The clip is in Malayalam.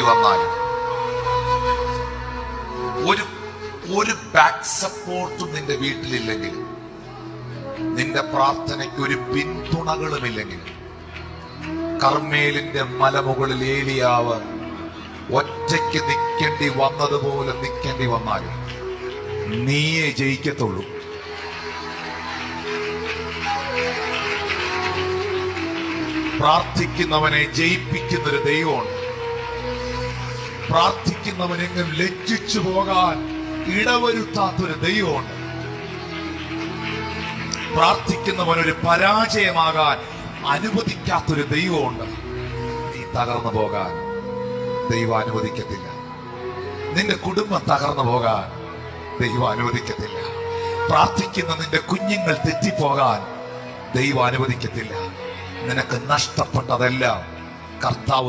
വന്നാലും ഒരു ബാക്ക് സപ്പോർട്ടും നിന്റെ വീട്ടിലില്ലെങ്കിലും, നിന്റെ പ്രാർത്ഥനയ്ക്ക് ഒരു പിന്തുണകളുമില്ലെങ്കിലും, കർമ്മേലിന്റെ മലമുകളിൽ ഏലിയാവ് ഒറ്റയ്ക്ക് നിൽക്കേണ്ടി വന്നതുപോലെ നിൽക്കേണ്ടി വന്നാലും നീയെ ജയിക്കത്തുള്ളൂ. പ്രാർത്ഥിക്കുന്നവനെ ജയിപ്പിക്കുന്നൊരു ദൈവമുണ്ട്. പ്രാർത്ഥിക്കുന്നവനെങ്ങും ലജ്ജിച്ചു പോകാൻ ഇടവരുത്താത്തൊരു ദൈവമുണ്ട്. പ്രാർത്ഥിക്കുന്നവനൊരു പരാജയമാകാൻ അനുവദിക്കാത്തൊരു ദൈവമുണ്ട്. നീ തകർന്നു പോകാൻ ദൈവം അനുവദിക്കത്തില്ല. നിന്റെ കുടുംബം തകർന്നു പോകാൻ ദൈവം അനുവദിക്കത്തില്ല. പ്രാർത്ഥിക്കുന്ന നിന്റെ കുഞ്ഞുങ്ങൾ തെറ്റിപ്പോകാൻ ദൈവം അനുവദിക്കത്തില്ല. നിനക്ക് നഷ്ടപ്പെട്ടതെല്ലാം കർത്താവ്